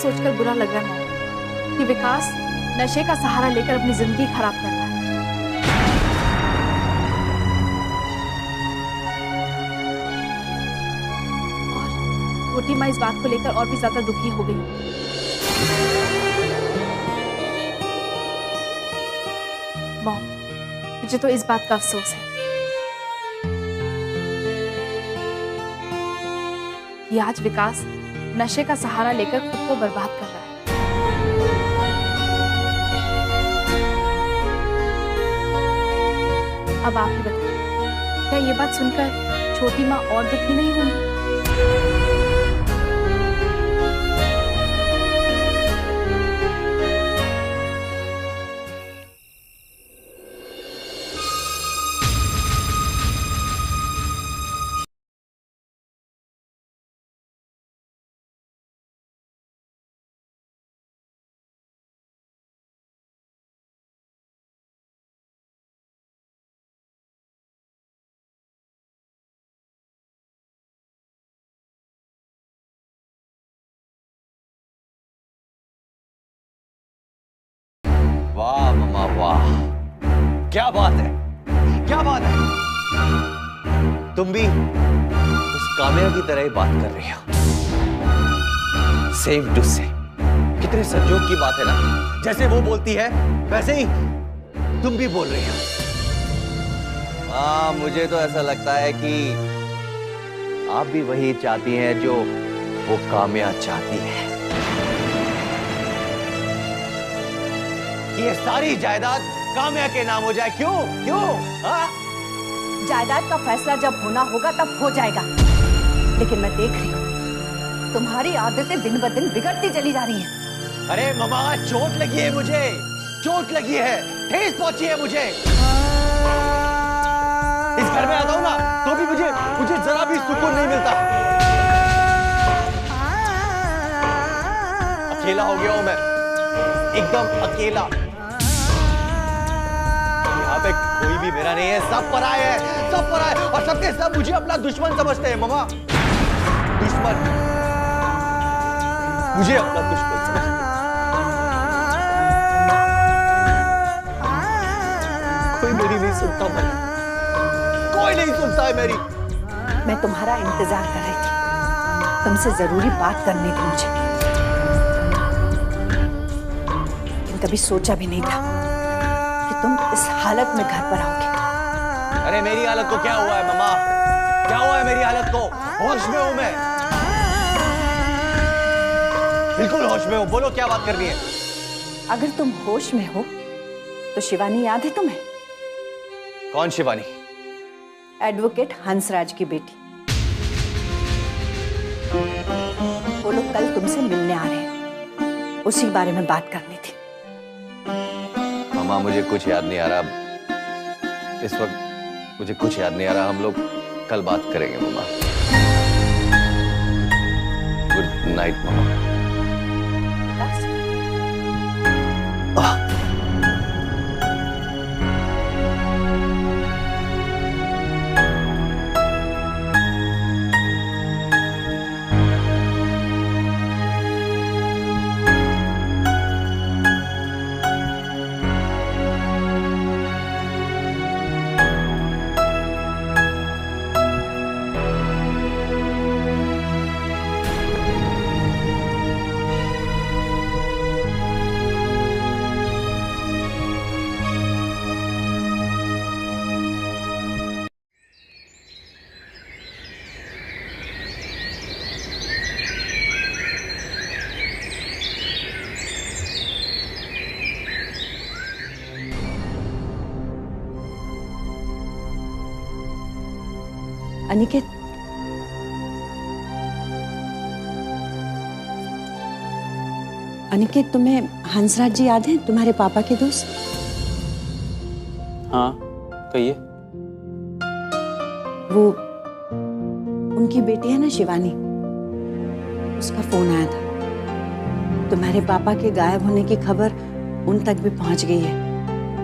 सोचकर बुरा लग रहा है कि विकास नशे का सहारा लेकर अपनी जिंदगी खराब कर रहा है। और छोटी माँ इस बात को लेकर और भी ज्यादा दुखी हो गई। मॉम, मुझे तो इस बात का अफसोस है कि आज विकास नशे का सहारा लेकर खुद को बर्बाद कर रहा है। अब आप ही बताइए, क्या ये बात सुनकर छोटी माँ और दुखी नहीं होंगी? वाह मम्मा वाह, क्या बात है, क्या बात है। तुम भी उस काम्या की तरह ही बात कर रही हो, सेम टू सेम। कितने संजोग की बात है ना, जैसे वो बोलती है वैसे ही तुम भी बोल रही हो। हाँ, मुझे तो ऐसा लगता है कि आप भी वही चाहती हैं जो वो काम्या चाहती है, ये सारी जायदाद काम्या के नाम हो जाए। क्यों क्यों? हाँ? जायदाद का फैसला जब होना होगा तब हो जाएगा, लेकिन मैं देख रही हूँ तुम्हारी आदतें दिन ब दिन बिगड़ती चली जा रही हैं। अरे ममा, चोट लगी है मुझे, चोट लगी है, ठेस पहुंची है मुझे। इस घर में आता हूँ ना तो भी मुझे जरा भी सुकून नहीं मिलता। अकेला हो गया हूं मैं, एकदम अकेला। यहाँ पे कोई भी मेरा नहीं है, सब पराये है, सब पराये, और सबके सब मुझे अपना दुश्मन समझते हैं। ममा, दुश्मन, मुझे अपना दुश्मन समझते हैं। कोई मेरी नहीं सुनता भाई, कोई नहीं सुनता है मेरी। मैं तुम्हारा इंतजार कर रही थी, तुमसे जरूरी बात करनी थी मुझे, लेकिन कभी सोचा भी नहीं था कि तुम इस हालत में घर पर आओगे। अरे मेरी हालत को क्या हुआ है ममा, क्या हुआ है मेरी हालत को? होश में हूं मैं, बिल्कुल होश में हूं। बोलो क्या बात करनी है? अगर तुम होश में हो तो शिवानी याद है तुम्हें? कौन शिवानी? एडवोकेट हंसराज की बेटी। वो लोग कल तुमसे मिलने आ रहे हैं, उसी बारे में बात करनी थी। मामा, मुझे कुछ याद नहीं आ रहा इस वक्त, मुझे कुछ याद नहीं आ रहा। हम लोग कल बात करेंगे मामा। गुड नाइट मामा। अनिकेत, अनिकेत, तुम्हें हंसराज जी याद हैं, तुम्हारे पापा के दोस्त? हाँ, कहिए। वो उनकी बेटी है ना शिवानी, उसका फोन आया था। तुम्हारे पापा के गायब होने की खबर उन तक भी पहुंच गई है,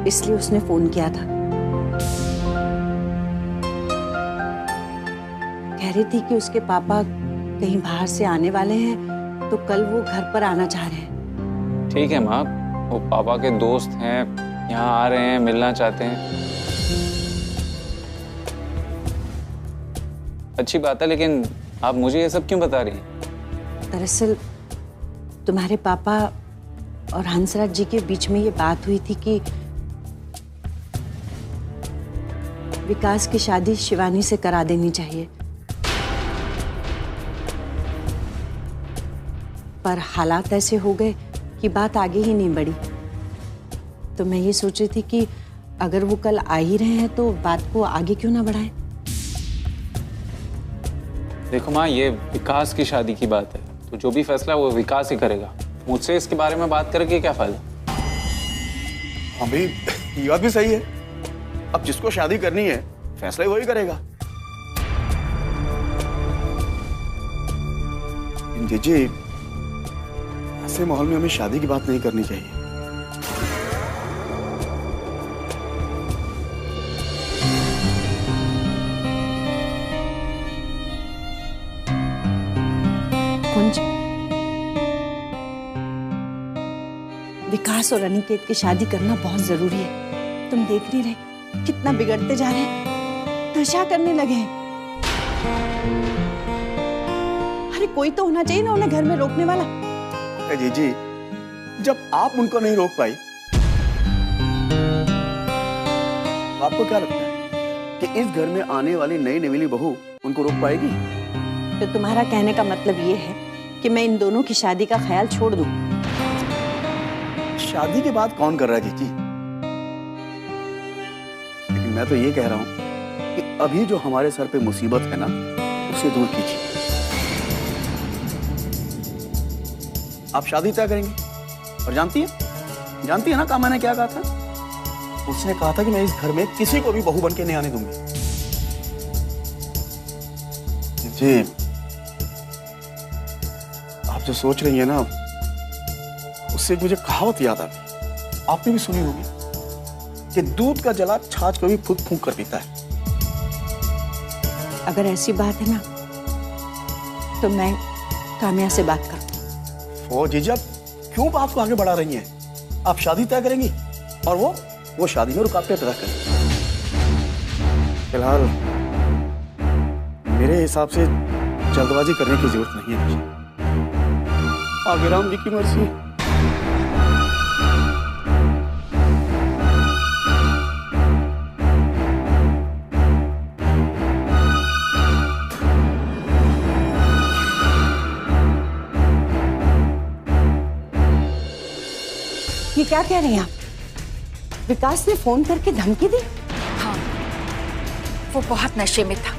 इसलिए उसने फोन किया था। कह रही थी कि उसके पापा कहीं बाहर से आने वाले हैं, तो कल वो घर पर आना चाह रहे हैं। ठीक है माँ, वो पापा के दोस्त हैं, यहाँ आ रहे हैं, मिलना चाहते हैं, अच्छी बात है, लेकिन आप मुझे ये सब क्यों बता रही हैं? दरअसल तुम्हारे पापा और हंसराज जी के बीच में ये बात हुई थी कि विकास की शादी शिवानी से करा देनी चाहिए, पर हालात ऐसे हो गए कि बात आगे ही नहीं बढ़ी। तो मैं ये सोच रही थी कि अगर वो कल आ ही रहे हैं तो बात को आगे क्यों ना बढ़ाएं। देखो माँ, ये विकास की शादी की बात है, तो जो भी फैसला वो विकास ही करेगा। मुझसे इसके बारे में बात करके क्या फायदा? हाँ भाई, ये बात भी सही है। अब जिसको शादी करनी है फैसला ही वही करेगा। जीजी, ऐसे माहौल में हमें शादी की बात नहीं करनी चाहिए। कुंज, विकास और अनिकेत की शादी करना बहुत जरूरी है। तुम देख नहीं रहे कितना बिगड़ते जा रहे हैं, नशा करने लगे हैं। अरे कोई तो होना चाहिए ना उन्हें घर में रोकने वाला। जीजी, जब आप उनको नहीं रोक पाई, तो आपको क्या लगता है कि इस घर में आने वाली नई नवेली बहू उनको रोक पाएगी? तो तुम्हारा कहने का मतलब ये है कि मैं इन दोनों की शादी का ख्याल छोड़ दूं? शादी के बाद कौन कर रहा है जीजी? लेकिन मैं तो ये कह रहा हूं कि अभी जो हमारे सर पे मुसीबत है ना, उसे दूर कीजिए। आप शादी तय करेंगे और जानती है ना कामा ने क्या कहा था? उसने कहा था कि मैं इस घर में किसी को भी बहू बन के नहीं आने दूंगी। जी, आप जो सोच रही हैं ना, उससे मुझे कहावत याद आ गई, आपने भी सुनी होगी कि दूध का जला छाछ कभी फूंक फूंक कर पीता है। अगर ऐसी बात है ना, तो मैं काम्या से बात करूं। ओ जीजी, आप क्यों बात को आगे बढ़ा रही हैं? आप शादी तय करेंगी और वो शादी में रुकावटें पैदा करेंगी। फिलहाल मेरे हिसाब से जल्दबाजी करने की जरूरत नहीं है। आगे राम जी की मर्जी। ये क्या कह रही हैं आप? विकास ने फोन करके धमकी दी? हाँ, वो बहुत नशे में था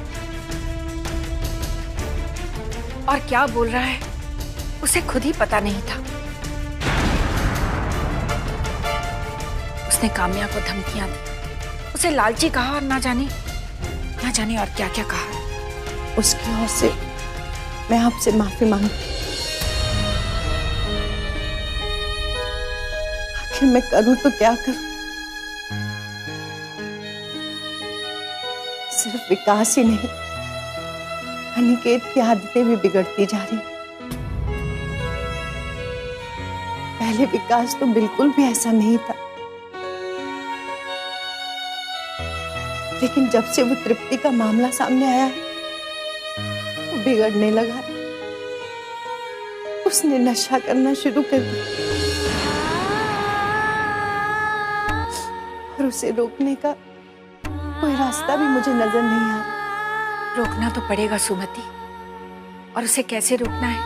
और क्या बोल रहा है उसे खुद ही पता नहीं था। उसने काम्या को धमकियां दी, उसे लालची कहा और ना जाने और क्या क्या कहा। उसकी ओर से मैं आपसे माफी मांगती। आखिर मैं करूं तो क्या करूं? सिर्फ विकास ही नहीं, अनिकेत की आदतें भी बिगड़ती जा रही। पहले विकास तो बिल्कुल भी ऐसा नहीं था, लेकिन जब से वो तृप्ति का मामला सामने आया है, वो बिगड़ने लगा। उसने नशा करना शुरू कर दिया और उसे रोकने का कोई रास्ता भी मुझे नजर नहीं आ रहा। रोकना तो पड़ेगा सुमति, और उसे कैसे रोकना है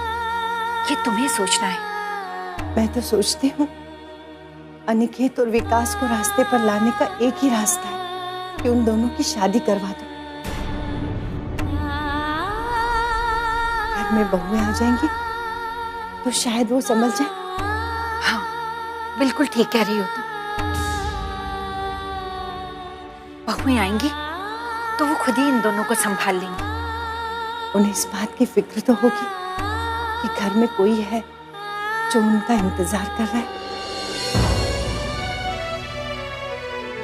ये तुम्हें सोचना है। मैं तो सोचती हूँ अनिकेत और विकास को रास्ते पर लाने का एक ही रास्ता है कि उन दोनों की शादी करवा दो। घर में बहुएं आ जाएंगी तो शायद वो समझ जाए। हाँ, बिल्कुल ठीक कह रही हो तुम। बहुएं आएंगी तो वो खुद ही इन दोनों को संभाल लेंगी। उन्हें इस बात की फिक्र तो होगी कि घर में कोई है जो उनका इंतजार कर रहा है।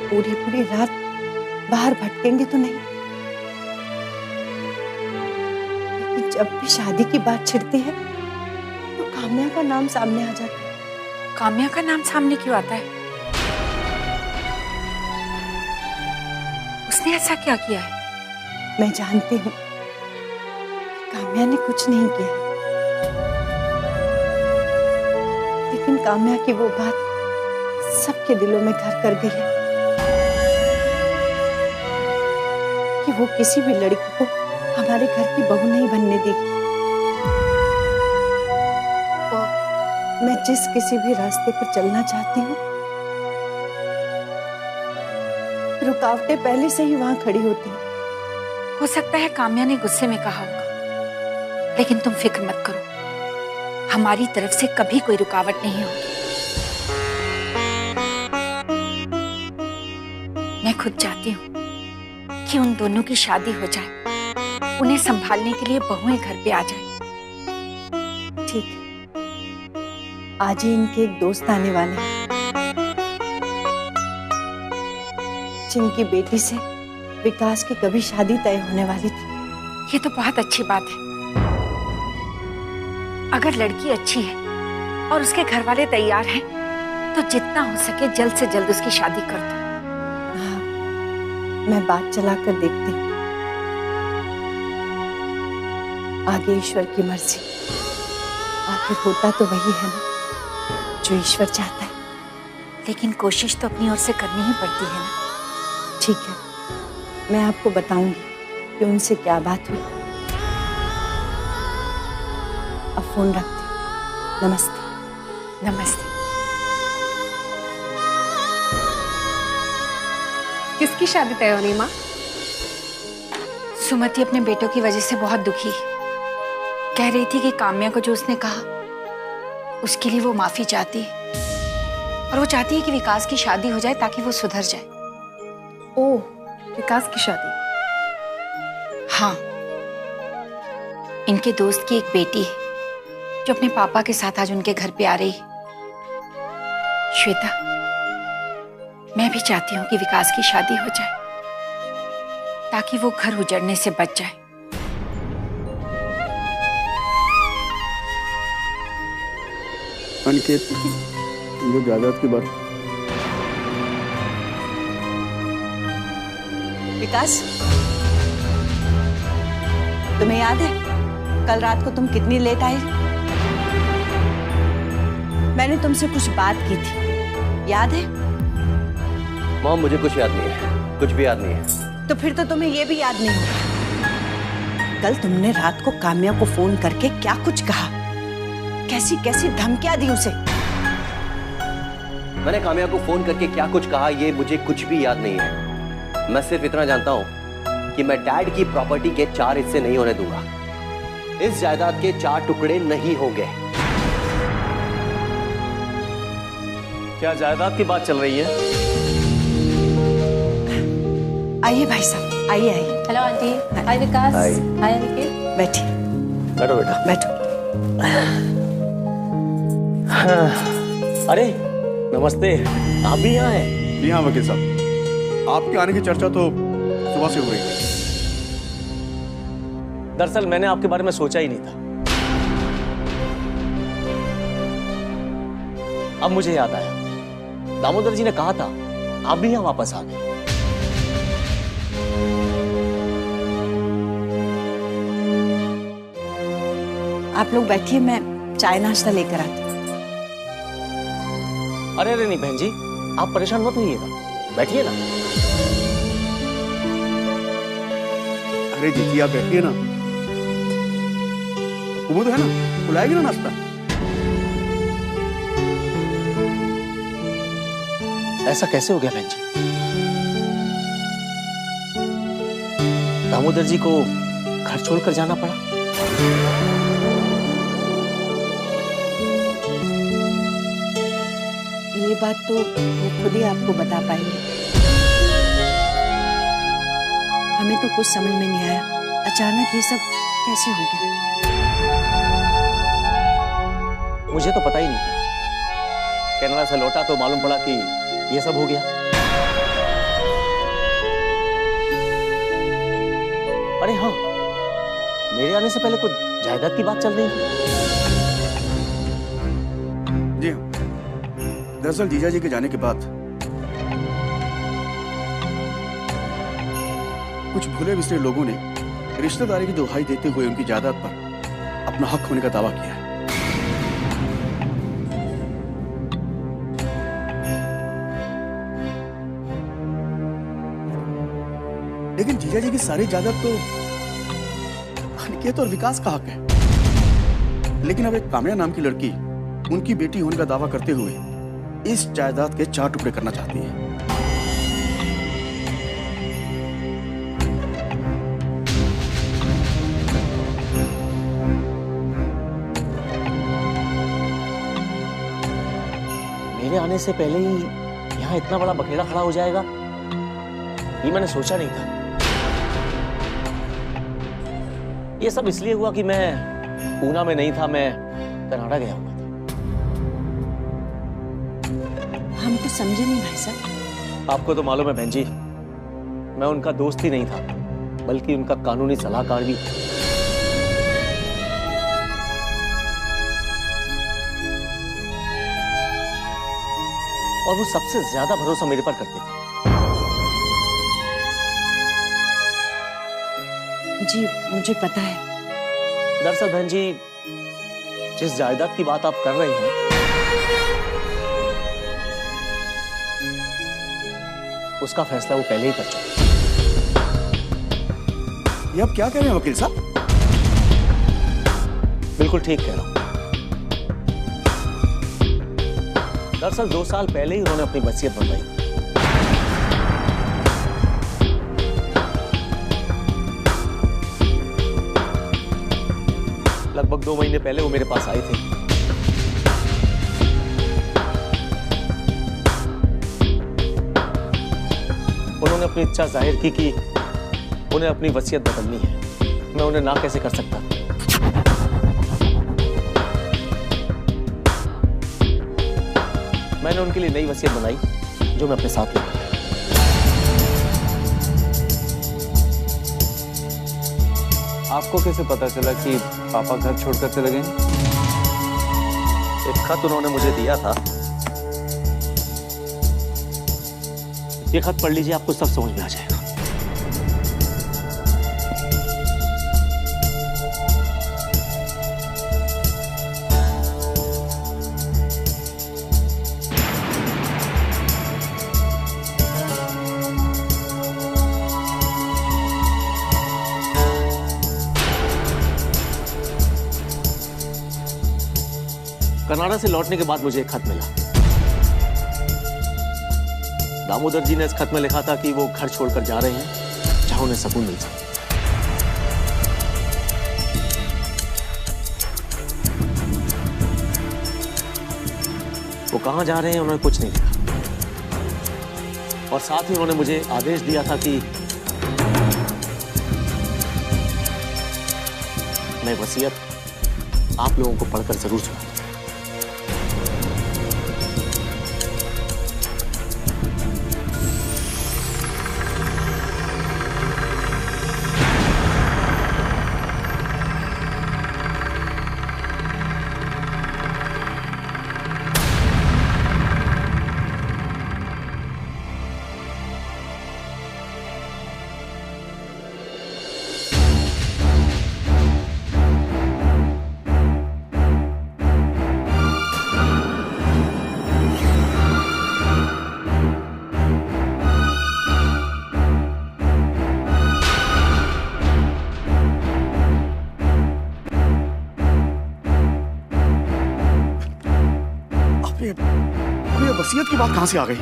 पूरी पूरी रात बाहर भटकेंगे तो नहीं, लेकिन जब भी शादी की बात छिड़ती है तो काम्या का नाम सामने आ जाता है। काम्या का नाम सामने क्यों आता है? उसने ऐसा क्या किया है? मैं जानती हूँ काम्या ने कुछ नहीं किया, लेकिन काम्या की वो बात सबके दिलों में घर कर गई है कि वो किसी भी लड़की को हमारे घर की बहू नहीं बनने देगी। और मैं जिस किसी भी रास्ते पर चलना चाहती हूँ, रुकावटें पहले से ही वहां खड़ी होती हैं। हो सकता है काम्या ने गुस्से में कहा होगा, लेकिन तुम फिक्र मत करो, हमारी तरफ से कभी कोई रुकावट नहीं होगी। मैं खुद चाहती हूँ कि उन दोनों की शादी हो जाए, उन्हें संभालने के लिए बहुएं घर पे आ जाए। ठीक है, आज ही इनके एक दोस्त आने वाले हैं जिनकी बेटी से विकास की कभी शादी तय होने वाली थी। ये तो बहुत अच्छी बात है। अगर लड़की अच्छी है और उसके घर वाले तैयार हैं, तो जितना हो सके जल्द से जल्द उसकी शादी कर दो। हाँ, मैं बात चलाकर देखती हूँ, आगे ईश्वर की मर्जी। आखिर होता तो वही है ना जो ईश्वर चाहता है। लेकिन कोशिश तो अपनी ओर से करनी ही पड़ती है ना। ठीक है, मैं आपको बताऊंगी कि उनसे क्या बात हुई। अब फोन रखती हूँ। नमस्ते। नमस्ते। किसकी शादी तय होनी माँ? सुमति अपने बेटों की वजह से बहुत दुखी है। कह रही थी कि काम्या को जो उसने कहा उसके लिए वो माफी चाहती है, और वो चाहती है कि विकास की शादी हो जाए ताकि वो सुधर जाए। ओह, विकास की शादी? हाँ, इनके दोस्त की एक बेटी है जो अपने पापा के साथ आज उनके घर पे आ रही है। श्वेता, मैं भी चाहती हूँ कि विकास की शादी हो जाए ताकि वो घर उजड़ने से बच जाए। अनिकेत, जो जायदाद की बात। विकास, तुम्हें याद है कल रात को तुम कितनी लेट आए? मैंने तुमसे कुछ बात की थी, याद है? मॉम, मुझे कुछ याद नहीं है, कुछ भी याद नहीं है। तो फिर तो तुम्हें यह भी याद नहीं होगा कल तुमने रात को काम्या को फोन करके क्या कुछ कहा, कैसी कैसी धमकियां दी उसे। मैंने काम्या को फोन करके क्या कुछ कहा, ये मुझे कुछ भी याद नहीं है। मैं सिर्फ इतना जानता हूं कि मैं डैड की प्रॉपर्टी के 4 हिस्से नहीं होने दूंगा। इस जायदाद के 4 टुकड़े नहीं होंगे। क्या जायदाद की बात चल रही है? आइए भाई साहब, आइए आइए। Hello aunty. Hi Vikas. Hi. Hi Aniket. बैठिए। बैठो बेटा। बैठो। अरे नमस्ते, आप भी यहाँ हैं? जी हाँ वकील साहब, आपके आने की चर्चा तो सुबह से हो रही थी। दरअसल मैंने आपके बारे में सोचा ही नहीं था। अब मुझे याद आया, दामोदर जी ने कहा था आप भी यहाँ वापस आ गए। आप लोग बैठिए, मैं चाय नाश्ता लेकर आती हूँ। अरे अरे नहीं बहन जी, आप परेशान मत होइएगा, बैठिए ना। अरे जीजी आप बैठिए ना, वो तो है ना, बुलाएगी ना नाश्ता। ऐसा कैसे हो गया बहन जी? दामोदर जी को घर छोड़कर जाना पड़ा? ये बात तो वो खुद ही आपको बता पाएंगे। हमें तो कुछ समझ में नहीं आया, अचानक ये सब कैसे हो गया। मुझे तो पता ही नहीं था। कनाडा से लौटा तो मालूम पड़ा कि ये सब हो गया। अरे हाँ, मेरे आने से पहले कुछ जायदाद की बात चल रही थी। दरअसल जीजा जी के जाने के बाद कुछ भूले बिसरे लोगों ने रिश्तेदारी की दुहाई देते हुए उनकी जायदाद पर अपना हक होने का दावा किया है। लेकिन जीजा जी की सारी जायदाद तो अनिकेत और विकास का हक है। लेकिन अब एक काम्या नाम की लड़की उनकी बेटी होने का दावा करते हुए इस जायदाद के 4 टुकड़े करना चाहती है। मेरे आने से पहले ही यहाँ इतना बड़ा बखेड़ा खड़ा हो जाएगा, ये मैंने सोचा नहीं था। ये सब इसलिए हुआ कि मैं पूना में नहीं था, मैं कनाडा गया हुआ था। हम तो समझे नहीं भाई साहब। आपको तो मालूम है बहन जी, मैं उनका दोस्त ही नहीं था बल्कि उनका कानूनी सलाहकार भी था। और वो सबसे ज्यादा भरोसा मेरे पर करते थे। जी मुझे पता है। दरअसल बहन जी, जिस जायदाद की बात आप कर रहे हैं, उसका फैसला वो पहले ही कर चुके। ये आप क्या कह रहे हैं वकील साहब? बिल्कुल ठीक कह रहा हूं। दरअसल 2 साल पहले ही उन्होंने अपनी वसीयत बनवाई थी। लगभग 2 महीने पहले वो मेरे पास आए थे। उन्होंने अपनी इच्छा जाहिर की कि उन्हें अपनी वसीयत बदलनी है। मैं उन्हें ना कैसे कर सकता? मैंने उनके लिए नई वसीयत बनाई जो मैं अपने साथ लेकर आया। आपको कैसे पता चला कि पापा घर छोड़कर चले गए? एक खत उन्होंने मुझे दिया था। ये खत पढ़ लीजिए, आपको सब समझ में आ जाएगा। कनाडा से लौटने के बाद मुझे एक खत मिला। दामोदर जी ने इस खत में लिखा था कि वो घर छोड़कर जा रहे हैं जहां उन्हें सुकून मिल जाए। वो कहां जा रहे हैं उन्होंने कुछ नहीं लिखा, और साथ ही उन्होंने मुझे आदेश दिया था कि मैं वसीयत आप लोगों को पढ़कर जरूर सुनाऊं। ये वसीयत की बात कहां से आ गई?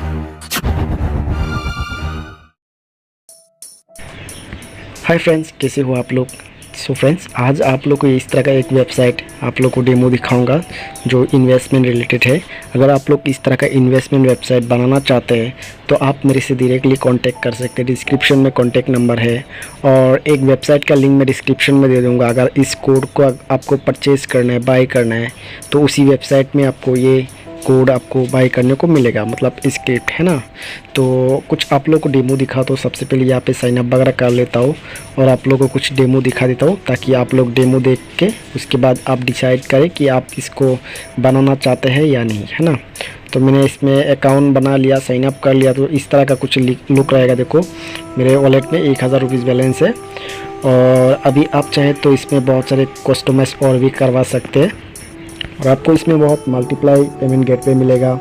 हाय फ्रेंड्स, कैसे हो आप लोग? सो फ्रेंड्स, आज आप लोग को इस तरह का एक वेबसाइट आप लोग को डेमो दिखाऊंगा जो इन्वेस्टमेंट रिलेटेड है। अगर आप लोग इस तरह का इन्वेस्टमेंट वेबसाइट बनाना चाहते हैं तो आप मेरे से डायरेक्टली कांटेक्ट कर सकते हैं। डिस्क्रिप्शन में कांटेक्ट नंबर है और एक वेबसाइट का लिंक मैं डिस्क्रिप्शन में दे दूंगा। अगर इस कोड को आपको परचेज़ करना है, बाय करना है, तो उसी वेबसाइट में आपको ये कोड आपको बाय करने को मिलेगा, मतलब स्क्रिप्ट है ना। तो कुछ आप लोग को डेमो दिखा तो सबसे पहले यहाँ पे साइन अप वगैरह कर लेता हूँ और आप लोगों को कुछ डेमो दिखा देता हूँ, ताकि आप लोग डेमो देख के उसके बाद आप डिसाइड करें कि आप इसको बनाना चाहते हैं या नहीं, है ना। तो मैंने इसमें अकाउंट बना लिया, साइन अप कर लिया। तो इस तरह का कुछ लुक रहेगा। देखो मेरे वॉलेट में 1000 रुपीज़ बैलेंस है, और अभी आप चाहें तो इसमें बहुत सारे कस्टमाइज और भी करवा सकते हैं, और आपको इसमें बहुत मल्टीप्लाई पेमेंट गेटवे मिलेगा।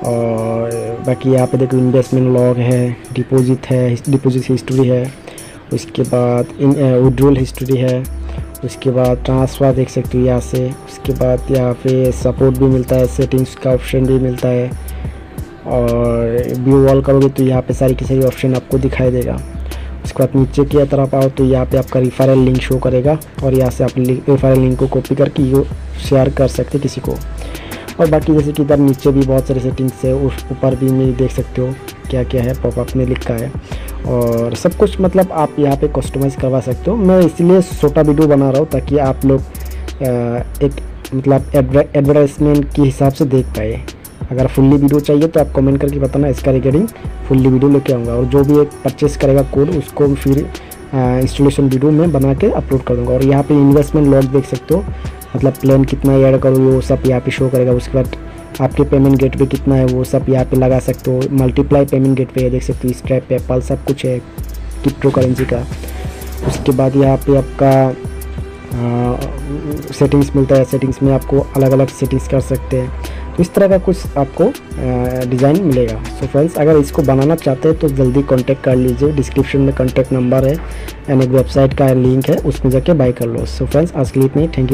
और बाकी यहाँ पे देखो इन्वेस्टमेंट लॉग है, डिपॉजिट है, डिपॉजिट हिस्ट्री है, उसके बाद विड्रॉल हिस्ट्री है, उसके बाद ट्रांसफ़र देख सकते हो यहाँ से। उसके बाद यहाँ पे सपोर्ट भी मिलता है, सेटिंग्स का ऑप्शन भी मिलता है, और व्यू ऑल करोगे तो यहाँ पे सारी की सारी ऑप्शन आपको दिखाई देगा। उसके बाद नीचे की तरफ आओ तो यहाँ पे आपका रेफरल लिंक शो करेगा, और यहाँ से आप रेफरल लिंक को कॉपी करके ये शेयर कर सकते किसी को। और बाकी जैसे कि इधर नीचे भी बहुत सारे सेटिंग्स है, उस ऊपर भी में देख सकते हो क्या क्या है, पॉपअप में लिखा है, और सब कुछ मतलब आप यहाँ पे कस्टमाइज़ करवा सकते हो। मैं इसलिए छोटा वीडियो बना रहा हूँ ताकि आप लोग एक मतलब एडवर्टाइजमेंट के हिसाब से देख पाए। अगर फुल्ली वीडियो चाहिए तो आप कमेंट करके बताना, इसका रिगार्डिंग फुल्ली वीडियो लेके आऊँगा। और जो भी एक परचेस करेगा कोड उसको फिर इंस्टॉलेशन वीडियो में बना के अपलोड कर दूँगा। और यहाँ पे इन्वेस्टमेंट लॉग देख सकते हो, मतलब प्लान कितना ऐड करोगे वो सब यहाँ पे शो करेगा। उसके बाद आपके पेमेंट गेटवे कितना है वो सब यहाँ पे लगा सकते हो। मल्टीप्लाई पेमेंट गेटवे है, देख सकते हो, स्ट्रैप, पेपाल सब कुछ है क्रिप्टो करेंसी का। उसके बाद यहाँ पे आपका सेटिंग्स मिलता है, सेटिंग्स में आपको अलग अलग सेटिंग्स कर सकते हैं। तो इस तरह का कुछ आपको डिज़ाइन मिलेगा। सो फ्रेंड्स, अगर इसको बनाना चाहते हैं तो जल्दी कांटेक्ट कर लीजिए, डिस्क्रिप्शन में कांटेक्ट नंबर है एंड एक वेबसाइट का लिंक है, उसमें जाके बाय कर लो। सो फ्रेंड्स, आज के लिए इतना ही। Thank you.